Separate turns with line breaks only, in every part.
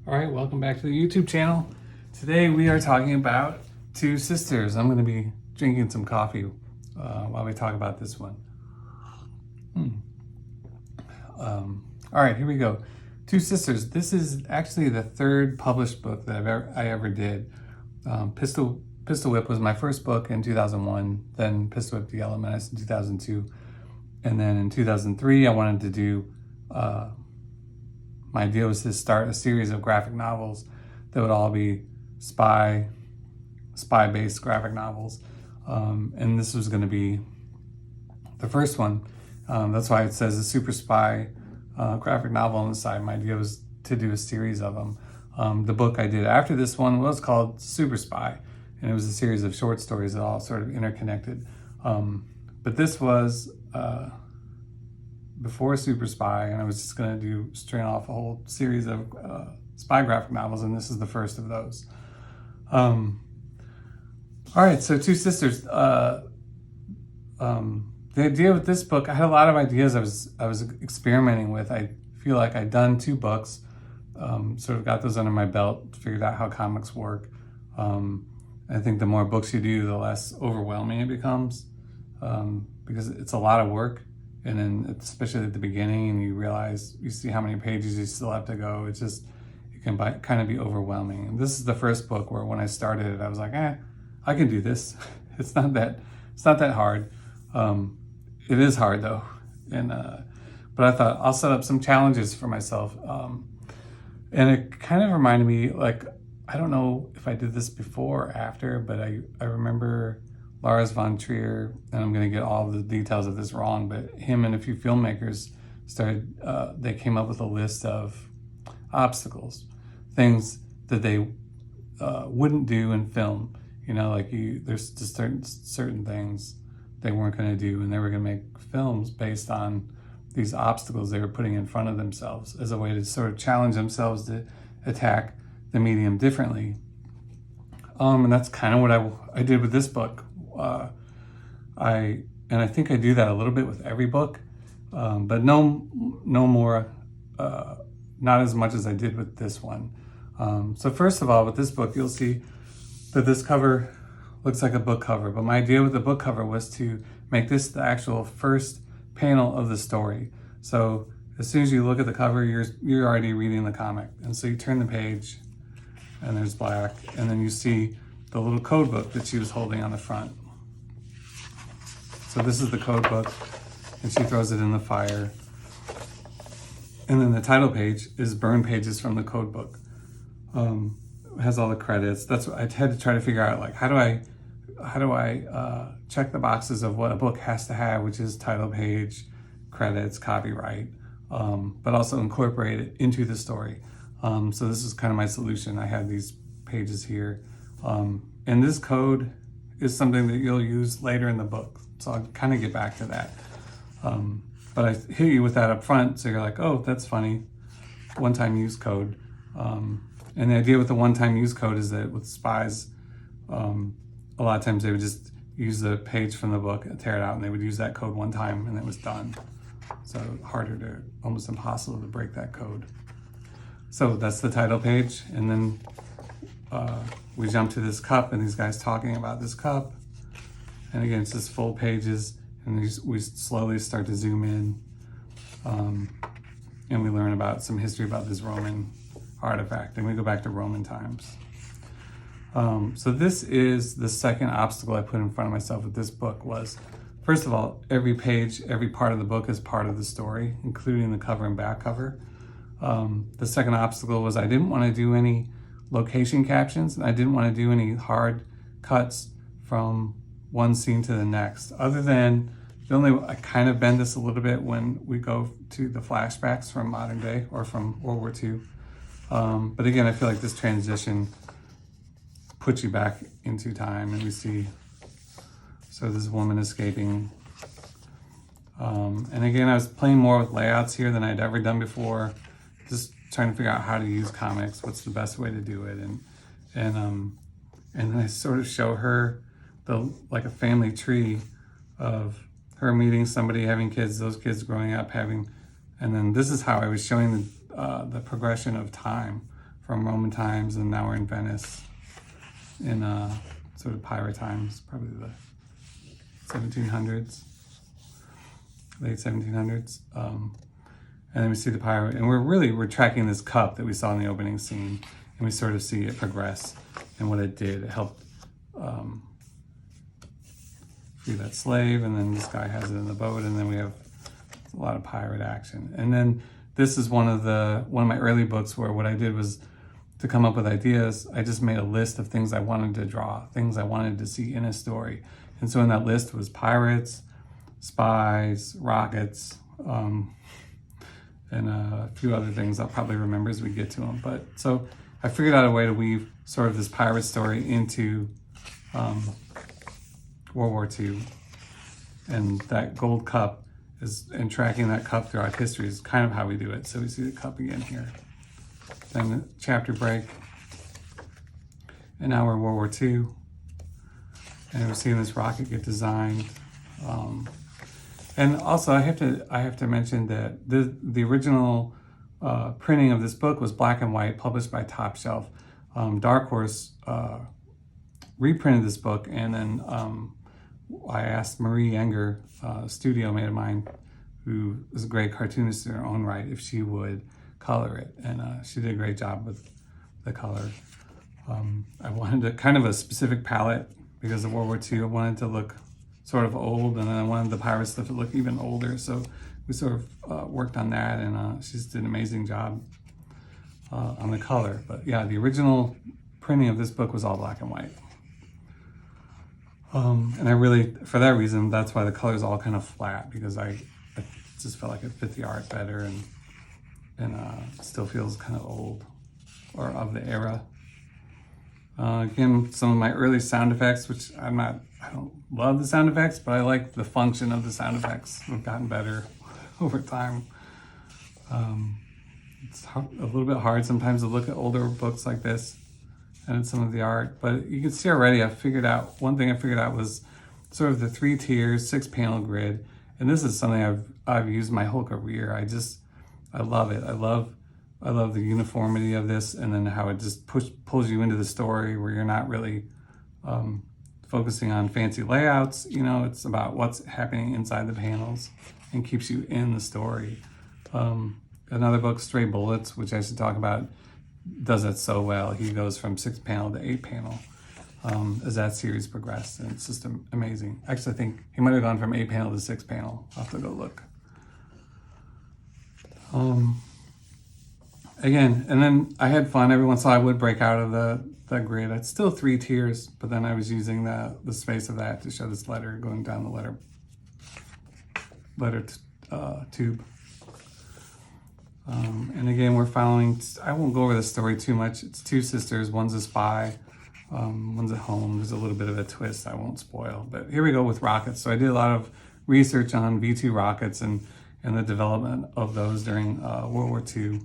All right, welcome back to the YouTube channel. Today we are talking about Two Sisters. I'm going to be drinking some coffee while we talk about this one. All right, here we go. Two Sisters. This is actually the third published book that I ever did. Pistol Whip was my first book in 2001, then Pistol Whip the Yellow Menace in 2002, and then in 2003 I wanted to do my idea was to start a series of graphic novels that would all be spy-based graphic novels. And this was going to be the first one. That's why it says a super spy graphic novel on the side. My idea was to do a series of them. The book I did after this one was called Super Spy, and it was a series of short stories that all sort of interconnected. But this was before Super Spy, and I was just going to do string off a whole series of spy graphic novels, and this is the first of those. All right, so Two Sisters. The idea with this book, I had a lot of ideas I was experimenting with. I feel like I'd done two books, sort of got those under my belt, figured out how comics work. I think the more books you do, the less overwhelming it becomes, because it's a lot of work. And then especially at the beginning, and you realize, you see how many pages you still have to go. It can kind of be overwhelming. And this is the first book where when I started it, I was like, I can do this. It's not that hard. It is hard though. And, but I thought I'll set up some challenges for myself. And it kind of reminded me, like, I don't know if I did this before or after, but I remember Lars von Trier, and I'm going to get all the details of this wrong, but him and a few filmmakers they came up with a list of obstacles, things that they wouldn't do in film. You know, like there's just certain things they weren't going to do, and they were going to make films based on these obstacles they were putting in front of themselves as a way to sort of challenge themselves to attack the medium differently. And that's kind of what I did with this book. I think I do that a little bit with every book, but no more, not as much as I did with this one. So first of all, with this book, you'll see that this cover looks like a book cover, but my idea with the book cover was to make this the actual first panel of the story. So as soon as you look at the cover, you're already reading the comic. And so you turn the page and there's black, and then you see the little code book that she was holding on the front. So this is the code book, and she throws it in the fire. And then the title page is burn pages from the code book. It has all the credits. That's what I had to try to figure out, like, how do I check the boxes of what a book has to have, which is title page, credits, copyright, but also incorporate it into the story. So this is kind of my solution. I had these pages here. And this code is something that you'll use later in the book. So I'll kind of get back to that. But I hit you with that up front, so you're like, oh, that's funny. One-time use code. And the idea with the one-time use code is that with spies, a lot of times they would just use the page from the book and tear it out, and they would use that code one time, and it was done. So almost impossible to break that code. So that's the title page, and then we jump to this cup, and these guys talking about this cup. And again, it's just full pages, and we slowly start to zoom in, and we learn about some history about this Roman artifact, and we go back to Roman times. So this is the second obstacle I put in front of myself with this book was, first of all, every page, every part of the book is part of the story, including the cover and back cover. The second obstacle was I didn't want to do any location captions, and I didn't want to do any hard cuts from one scene to the next, other than I kind of bend this a little bit when we go to the flashbacks from modern day or from World War II. But again, I feel like this transition puts you back into time, and we see, so this woman escaping. And again, I was playing more with layouts here than I'd ever done before, just trying to figure out how to use comics, what's the best way to do it. And then I sort of show her like a family tree of her meeting somebody, having kids, those kids growing up, and then this is how I was showing the progression of time from Roman times, and now we're in Venice in sort of pirate times, probably the 1700s, late 1700s. And then we see the pirate, and we're tracking this cup that we saw in the opening scene, and we sort of see it progress and what it did. It helped free that slave, and then this guy has it in the boat, and then we have a lot of pirate action. And then this is one of my early books where what I did was to come up with ideas. I just made a list of things I wanted to draw, things I wanted to see in a story. And so in that list was pirates, spies, rockets, and a few other things I'll probably remember as we get to them. But so I figured out a way to weave sort of this pirate story into World War II. And that gold cup and tracking that cup throughout history is kind of how we do it. So we see the cup again here. Then the chapter break. And now we're in World War II. And we're seeing this rocket get designed. And also I have to mention that the original printing of this book was black and white, published by Top Shelf. Dark Horse reprinted this book, and then I asked Marie Enger, a studio mate of mine, who is a great cartoonist in her own right, if she would color it, and she did a great job with the color. I wanted kind of a specific palette because of World War II. I wanted to look sort of old, and then I wanted the pirate stuff to look even older, so we sort of worked on that, and she just did an amazing job on the color. But yeah, the original printing of this book was all black and white. And I really, for that reason, that's why the color is all kind of flat, because I just felt like it fit the art better, and still feels kind of old or of the era. Again, some of my early sound effects, which I don't love the sound effects, but I like the function of the sound effects. They've gotten better over time. It's a little bit hard sometimes to look at older books like this and some of the art, but you can see already one thing I figured out was sort of the 3 tiers, 6-panel grid, and this is something I've used my whole career. I love it. I love the uniformity of this, and then how it just pulls you into the story where you're not really focusing on fancy layouts. You know, it's about what's happening inside the panels and keeps you in the story. Another book, Stray Bullets, which I should talk about, does it so well. He goes from 6-panel to 8-panel as that series progressed, and it's just amazing. Actually, I think he might have gone from 8-panel to 6-panel. I'll have to go look. Again, and then I had fun. Every once in a while I would break out of the grid. It's still 3 tiers, but then I was using the space of that to show this letter going down the letter tube. And again, we're following, I won't go over the story too much. It's 2 sisters, one's a spy, one's at home. There's a little bit of a twist I won't spoil, but here we go with rockets. So I did a lot of research on V-2 rockets and the development of those during World War II.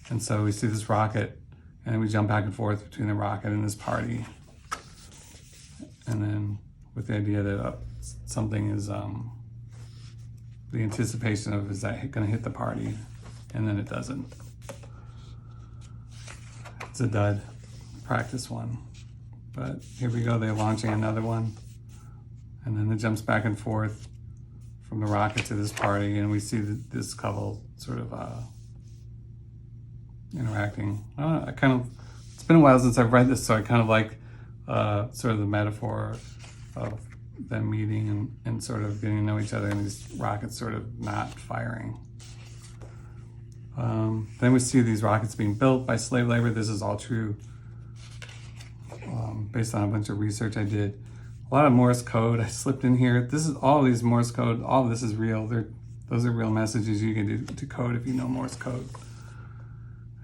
And so we see this rocket, and we jump back and forth between the rocket and this party. And then with the idea that something is, the anticipation of, is that going to hit the party? And then it doesn't. It's a dud, practice one. But here we go, they're launching another one. And then it jumps back and forth from the rocket to this party, and we see this couple sort of interacting. It's been a while since I've read this, so I kind of like sort of the metaphor of them meeting and sort of getting to know each other, and these rockets sort of not firing. Then we see these rockets being built by slave labor. This is all true, based on a bunch of research I did. A lot of Morse code I slipped in here. All these Morse code, all of this is real. Those are real messages you can decode if you know Morse code.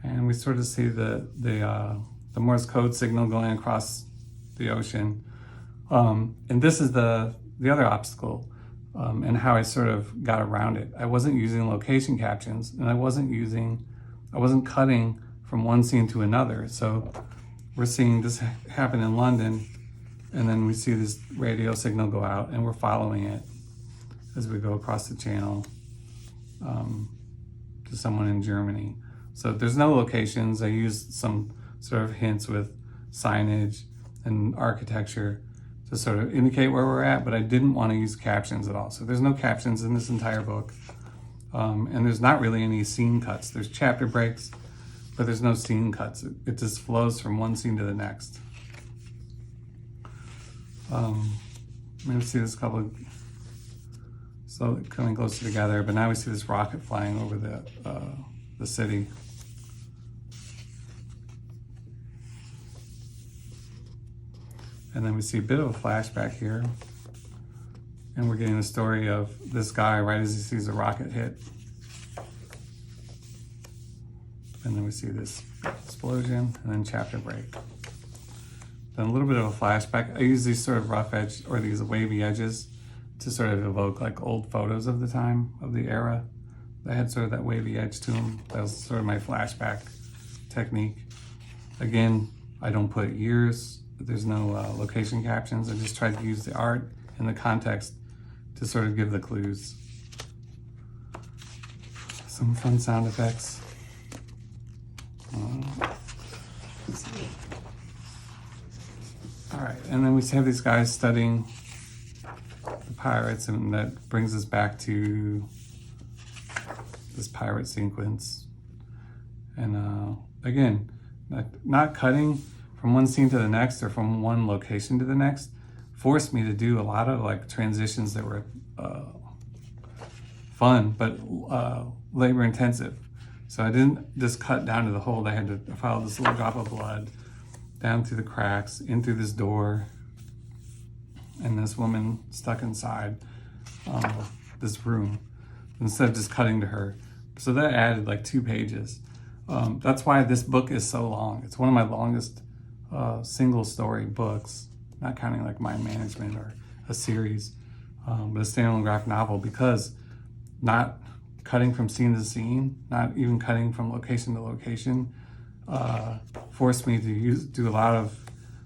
And we sort of see the Morse code signal going across the ocean. And this is the other obstacle, and how I sort of got around it. I wasn't using location captions, and I wasn't cutting from one scene to another. So we're seeing this happen in London, and then we see this radio signal go out, and we're following it as we go across the channel to someone in Germany. So there's no locations. I used some sort of hints with signage and architecture to sort of indicate where we're at, but I didn't want to use captions at all. So there's no captions in this entire book. And there's not really any scene cuts. There's chapter breaks, but there's no scene cuts. It just flows from one scene to the next. Maybe see this couple slowly coming closer together, but now we see this rocket flying over the city. And then we see a bit of a flashback here. And we're getting the story of this guy right as he sees a rocket hit. And then we see this explosion and then chapter break. Then a little bit of a flashback. I use these sort of rough edge or these wavy edges to sort of evoke like old photos of the time, of the era. They had sort of that wavy edge to them. That was sort of my flashback technique. Again, I don't put years. There's no location captions. I just tried to use the art and the context to sort of give the clues. Some fun sound effects. All right, and then we have these guys studying the pirates, and that brings us back to this pirate sequence. And again, not cutting from one scene to the next or from one location to the next forced me to do a lot of like transitions that were fun, but labor intensive. So I didn't just cut down to the hold. I had to follow this little drop of blood down through the cracks, in through this door, and this woman stuck inside this room, instead of just cutting to her. So that added like 2 pages. That's why this book is so long. It's one of my longest single story books, not counting like Mind Management or a series, but a standalone graphic novel, because not cutting from scene to scene, not even cutting from location to location, forced me to do a lot of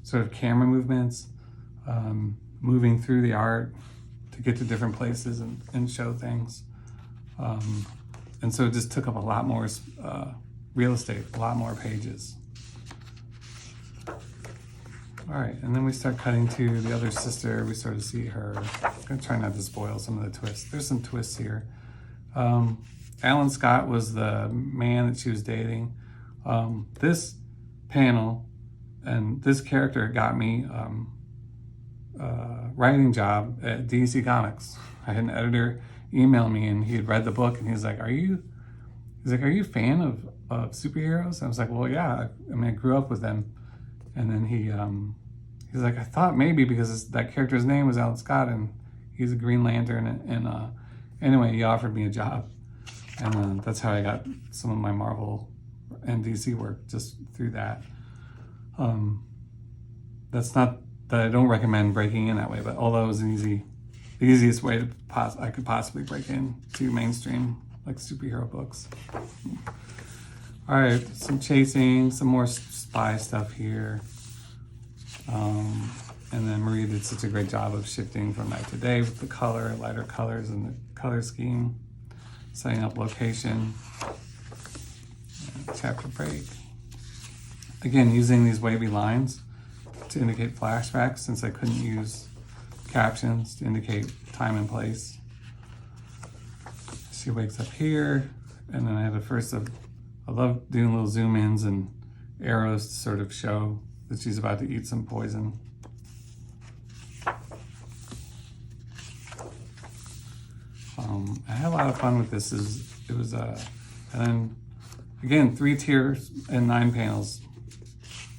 sort of camera movements, moving through the art to get to different places and show things. And so it just took up a lot more real estate, a lot more pages. All right, and then we start cutting to the other sister. We sort of see her. I'm gonna try not to spoil some of the twists. There's some twists here. Alan Scott was the man that she was dating. This panel and this character got me writing job at DC Comics. I had an editor email me, and he had read the book, and he was like, "Are you a fan of superheroes?" I was like, "Well, yeah. I mean, I grew up with them." And then he's like, "I thought maybe because that character's name was Alan Scott, and he's a Green Lantern." And anyway, he offered me a job, and that's how I got some of my Marvel and DC work, just through that. That's not that I don't recommend breaking in that way, but although it was the easiest way I could possibly break into mainstream like superhero books. All right, some chasing, some more spy stuff here. And then Maria did such a great job of shifting from night to day with the color, lighter colors, and the color scheme, setting up location, chapter break. Again, using these wavy lines to indicate flashbacks, since I couldn't use captions to indicate time and place. She wakes up here, and then I have I love doing little zoom ins and arrows to sort of show that she's about to eat some poison. I had a lot of fun with this. And then again, 3 tiers and 9 panels.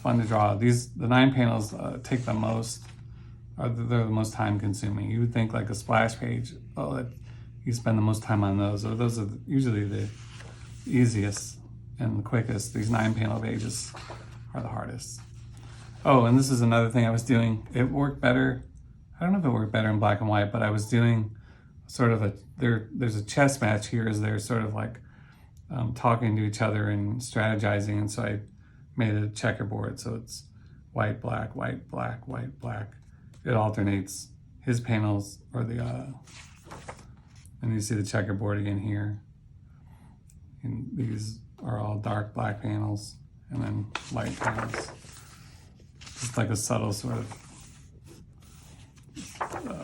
Fun to draw. The 9 panels take the most. They're the most time consuming. You would think like a splash page, you spend the most time on those, or those are usually the easiest and the quickest. These 9 panel pages are the hardest. Oh, and this is another thing I was doing. It worked better. I don't know if it worked better in black and white, but I was doing sort of there's a chess match here as they're sort of like talking to each other and strategizing. And so I made a checkerboard. So it's white, black, white, black, white, black. It alternates his panels or and you see the checkerboard again here. And these are all dark black panels and then light panels. Just like a subtle sort of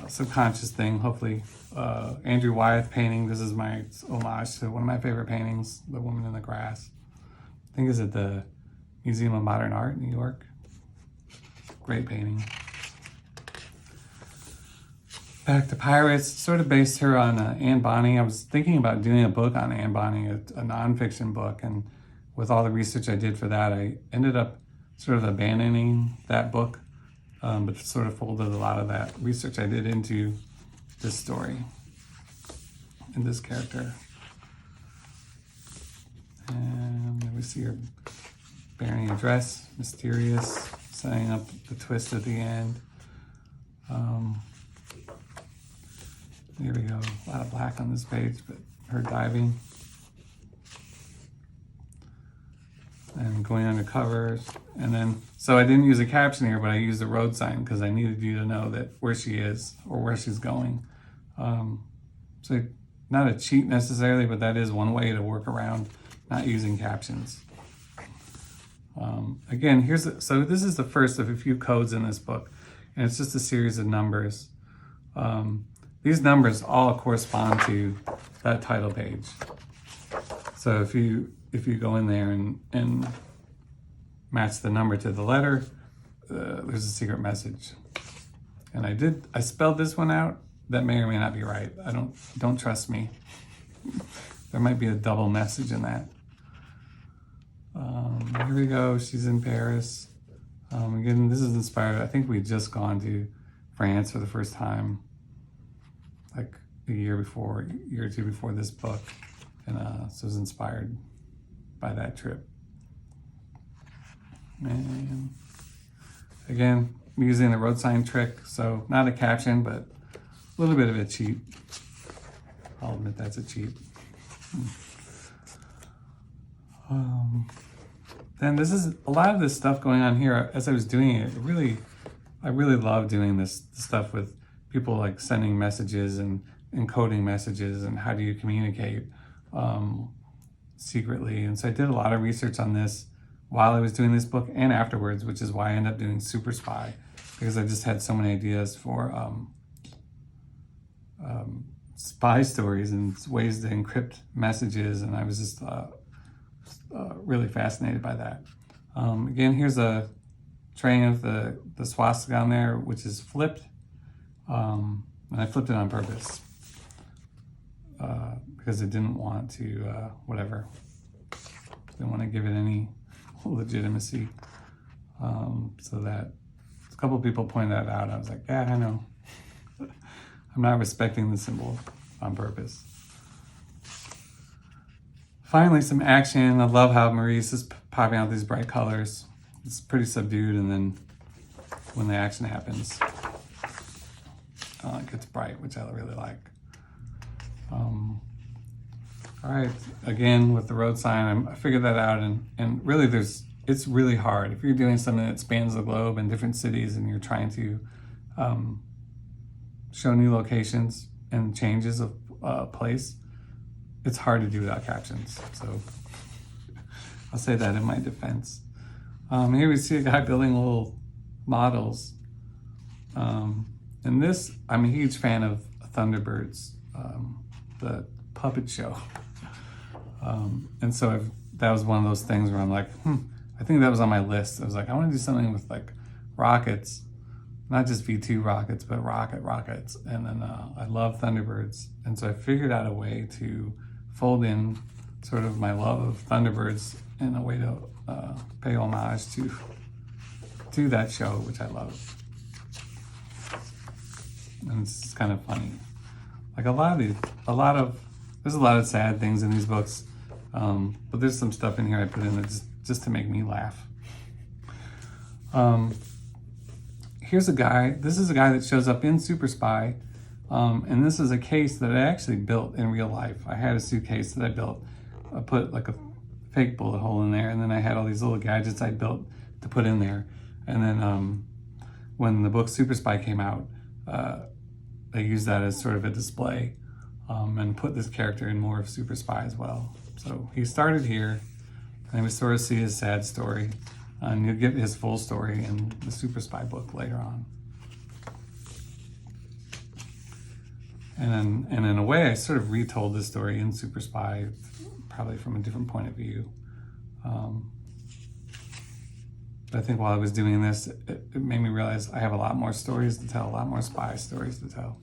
subconscious thing, hopefully. Andrew Wyatt painting, this is my homage to one of my favorite paintings, The Woman in the Grass. I think it's at the Museum of Modern Art in New York. Great painting. Back to Pirates, sort of based her on Anne Bonny. I was thinking about doing a book on Anne Bonny, a nonfiction book, and with all the research I did for that, I ended up sort of abandoning that book, but sort of folded a lot of that research I did into this story and this character. And we see her bearing a dress, mysterious, setting up the twist at the end. Here we go, a lot of black on this page, but her diving. And going under covers. And then, so I didn't use a caption here, but I used a road sign because I needed you to know that where she is or where she's going. So not a cheat necessarily, but that is one way to work around not using captions. Again, so this is the first of a few codes in this book, and it's just a series of numbers. These numbers all correspond to that title page. So if you go in there and match the number to the letter, there's a secret message. And I spelled this one out. That may or may not be right. Don't trust me. There might be a double message in that. Here we go, she's in Paris. Again, this is inspired, I think we'd just gone to France for the first time, like a year or two before this book. And so it was inspired by that trip. And again, I'm using the road sign trick, so not a caption, but a little bit of a cheat. I'll admit that's a cheat. Then this is a lot of this stuff going on here. As I was doing it, I really love doing this stuff with people, like sending messages and encoding messages and how do you communicate secretly. And so I did a lot of research on this while I was doing this book and afterwards, which is why I ended up doing Super Spy, because I just had so many ideas for spy stories and ways to encrypt messages, and I was just really fascinated by that. Again, here's a tray of the swastika on there, which is flipped, and I flipped it on purpose because I didn't want to didn't want to give it any legitimacy. So that a couple people pointed that out. I was like, yeah, I know. I'm not respecting the symbol on purpose. Finally, some action. I love how Maurice is popping out these bright colors. It's pretty subdued, and then when the action happens, it gets bright, which I really like. All right, again, with the road sign, I figured that out, and really it's really hard. If you're doing something that spans the globe in different cities and you're trying to show new locations and changes of place, it's hard to do without captions. So I'll say that in my defense. Here we see a guy building little models. And this, I'm a huge fan of Thunderbirds, the puppet show. And so that was one of those things where I'm like, I think that was on my list. I was like, I want to do something with like rockets, not just V2 rockets, but rockets. And then I love Thunderbirds. And so I figured out a way to fold in sort of my love of Thunderbirds in a way to pay homage to that show, which I love. And it's kind of funny. Like there's a lot of sad things in these books, but there's some stuff in here I put in that just to make me laugh. Here's a guy. This is a guy that shows up in Super Spy, and this is a case that I actually built in real life. I had a suitcase that I built. I put like a fake bullet hole in there, and then I had all these little gadgets I built to put in there. And then when the book Super Spy came out, I used that as sort of a display, and put this character in more of Super Spy as well. So he started here. And we sort of see his sad story. And you get his full story in the Super Spy book later on. And in a way, I sort of retold this story in Super Spy, probably from a different point of view. But I think while I was doing this, it made me realize I have a lot more stories to tell, a lot more spy stories to tell.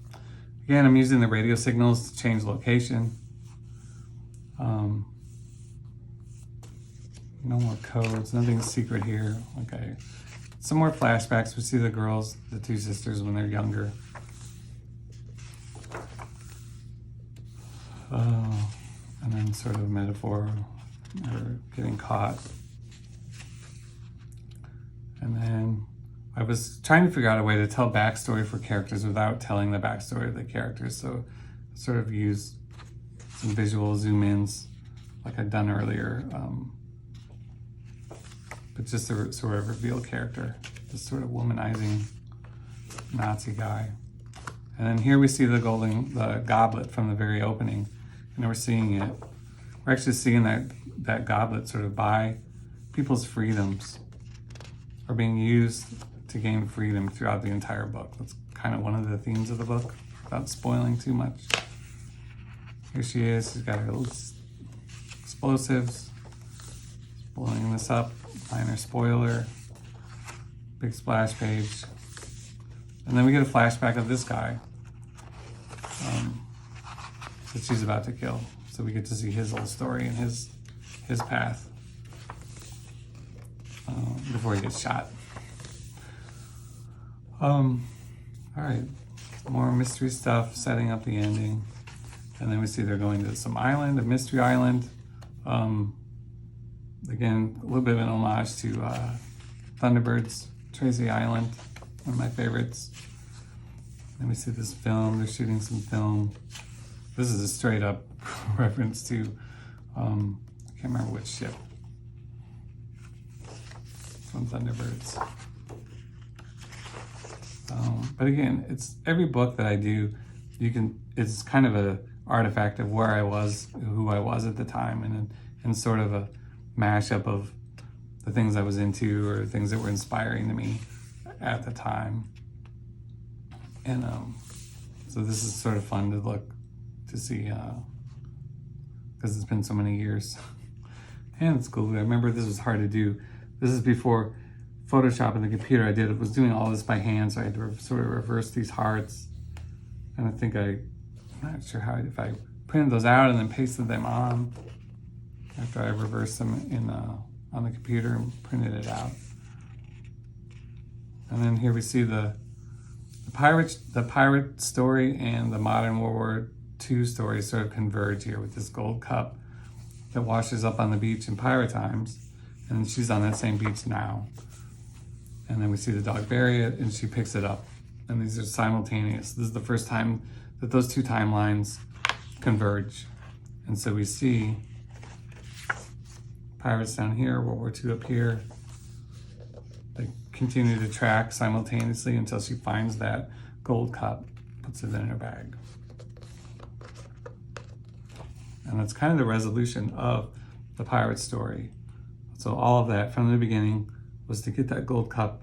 Again, I'm using the radio signals to change location. No more codes, nothing secret here. Okay. Some more flashbacks. We see the girls, the two sisters when they're younger. And then sort of metaphor, or getting caught. And then I was trying to figure out a way to tell backstory for characters without telling the backstory of the characters. So I sort of use some visual zoom ins like I'd done earlier. But just to sort of reveal character, this sort of womanizing Nazi guy. And then here we see the goblet from the very opening, and we're seeing it. We're actually seeing that goblet sort of buy people's freedoms, or being used to gain freedom throughout the entire book. That's kind of one of the themes of the book, without spoiling too much. Here she is. She's got her little explosives, blowing this up. Minor spoiler, big splash page, and then we get a flashback of this guy that she's about to kill. So we get to see his whole story and his path before he gets shot. All right, more mystery stuff, setting up the ending, and then we see they're going to some island, a mystery island. Again, a little bit of an homage to Thunderbirds, Tracy Island, one of my favorites. Then we see this film, they're shooting some film. This is a straight up reference to, I can't remember which ship from Thunderbirds. But again, it's every book that I do, it's kind of a artifact of where I was, who I was at the time, and sort of a mashup of the things I was into or things that were inspiring to me at the time. And so this is sort of fun to see because it's been so many years. And it's cool. I remember this was hard to do. This is before Photoshop and the computer. I was doing all this by hand, so I had to sort of reverse these hearts. And I think I'm not sure if I printed those out and then pasted them on after I reversed them on the computer and printed it out. And then here we see the pirate story and the modern World War II story sort of converge here with this gold cup that washes up on the beach in pirate times, and she's on that same beach now. And then we see the dog bury it, and she picks it up, and these are simultaneous. This is the first time that those two timelines converge, and so we see pirates down here, World War II up here. They continue to track simultaneously until she finds that gold cup, puts it in her bag. And that's kind of the resolution of the pirate story. So all of that from the beginning was to get that gold cup.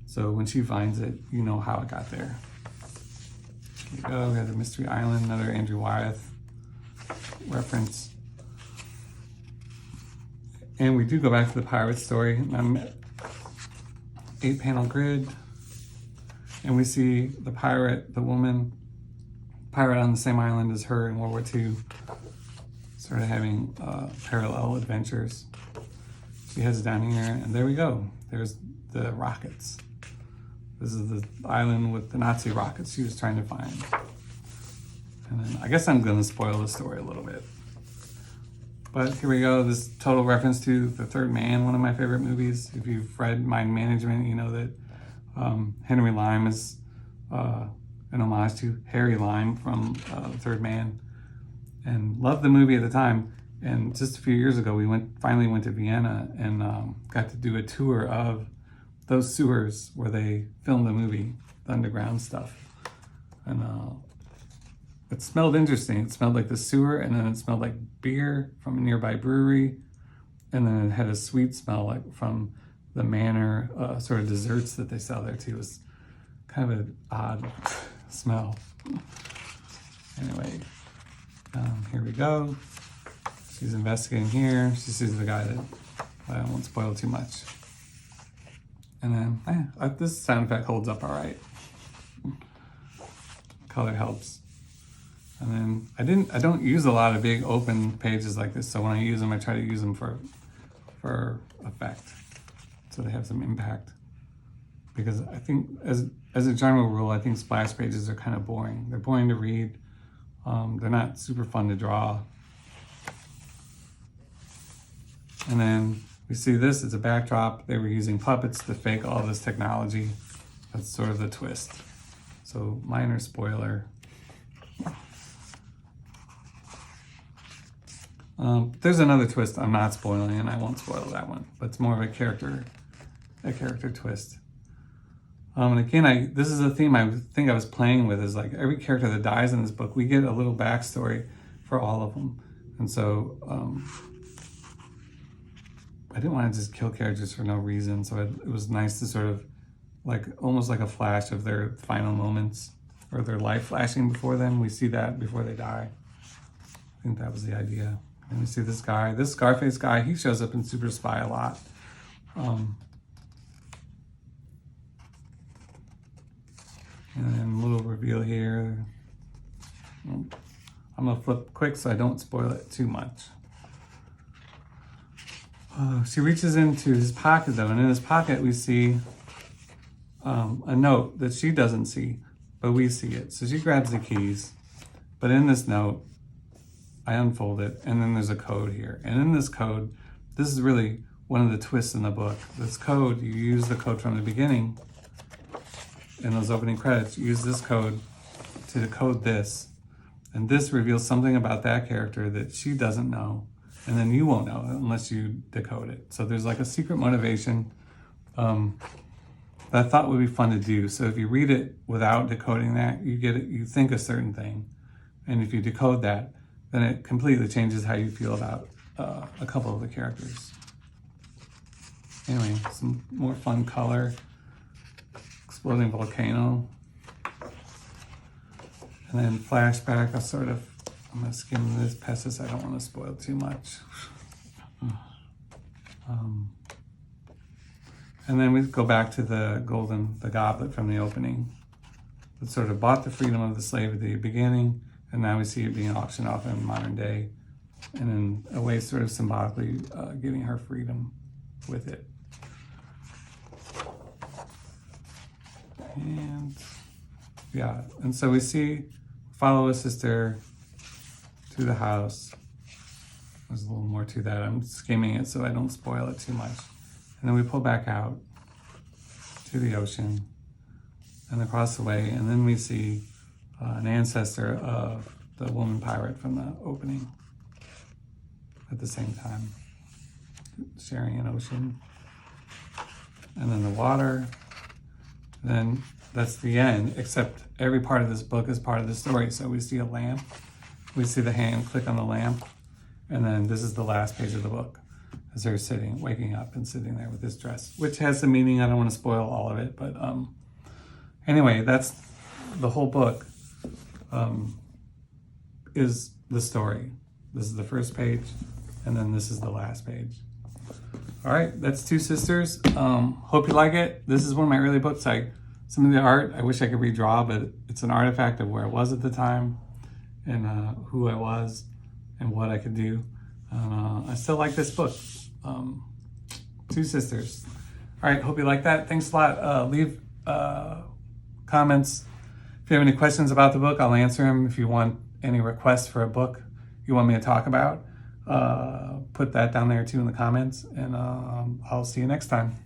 So when she finds it, you know how it got there. Here we go, we have the Mystery Island, another Andrew Wyatt reference. And we do go back to the pirate story. 8-panel grid. And we see the pirate, the woman, pirate on the same island as her in World War II, sort of having parallel adventures. She heads down here, and there we go. There's the rockets. This is the island with the Nazi rockets she was trying to find. And then I guess I'm going to spoil the story a little bit. But here we go, this total reference to The Third Man, one of my favorite movies. If you've read Mind Management, you know that Henry Lime is an homage to Harry Lime from The Third Man. And loved the movie at the time. And just a few years ago, we finally went to Vienna and got to do a tour of those sewers where they filmed the movie, the underground stuff. And it smelled interesting. It smelled like the sewer, and then it smelled like beer from a nearby brewery. and then it had a sweet smell, like from the manor sort of desserts that they sell there too. It was kind of an odd smell. Anyway, here we go. She's investigating here. She sees the guy that I won't spoil too much. And then this sound effect holds up all right. Color helps. And then I don't use a lot of big open pages like this, so when I use them, I try to use them for effect, so they have some impact. Because I think, as a general rule, I think splash pages are kind of boring. They're boring to read. They're not super fun to draw. And then we see this, it's a backdrop. They were using puppets to fake all this technology. That's sort of the twist. So minor spoiler. There's another twist I'm not spoiling, and I won't spoil that one, but it's more of a character twist. And again, this is a theme I think I was playing with, is like every character that dies in this book, we get a little backstory for all of them. And so I didn't want to just kill characters for no reason, so it was nice to sort of almost like a flash of their final moments, or their life flashing before them. We see that before they die. I think that was the idea. And we see this guy, this Scarface guy, he shows up in Super Spy a lot. And then a little reveal here. I'm gonna flip quick so I don't spoil it too much. She reaches into his pocket though, and in his pocket we see a note that she doesn't see, but we see it. So she grabs the keys, but in this note, I unfold it, and then there's a code here. And in this code, this is really one of the twists in the book. This code, you use the code from the beginning in those opening credits. You use this code to decode this. And this reveals something about that character that she doesn't know. And then you won't know unless you decode it. So there's like a secret motivation that I thought would be fun to do. So if you read it without decoding that, you get it, you think a certain thing. And if you decode that, then it completely changes how you feel about a couple of the characters. Anyway, some more fun color. Exploding volcano. And then flashback, I'm gonna skim this past this. I don't want to spoil too much. And then we go back to the goblet from the opening. That sort of bought the freedom of the slave at the beginning, and now we see it being auctioned off in modern day, and in a way sort of symbolically giving her freedom with it. And yeah, and so we follow a sister to the house. There's a little more to that. I'm skimming it so I don't spoil it too much. And then we pull back out to the ocean and across the way, and then we see an ancestor of the woman pirate from the opening at the same time, sharing an ocean. And then the water. Then that's the end, except every part of this book is part of the story. So we see a lamp, we see the hand click on the lamp, and then this is the last page of the book as they're waking up and sitting there with this dress, which has some meaning. I don't want to spoil all of it, but anyway, that's the whole book. Is the story. This is the first page, and then this is the last page. All right, that's Two Sisters. Hope you like it. This is one of my early books. Some of the art, I wish I could redraw, but it's an artifact of where I was at the time and who I was and what I could do. I still like this book, Two Sisters. All right, hope you like that. Thanks a lot. Leave comments. If you have any questions about the book, I'll answer them. If you want any requests for a book you want me to talk about, put that down there too in the comments, and I'll see you next time.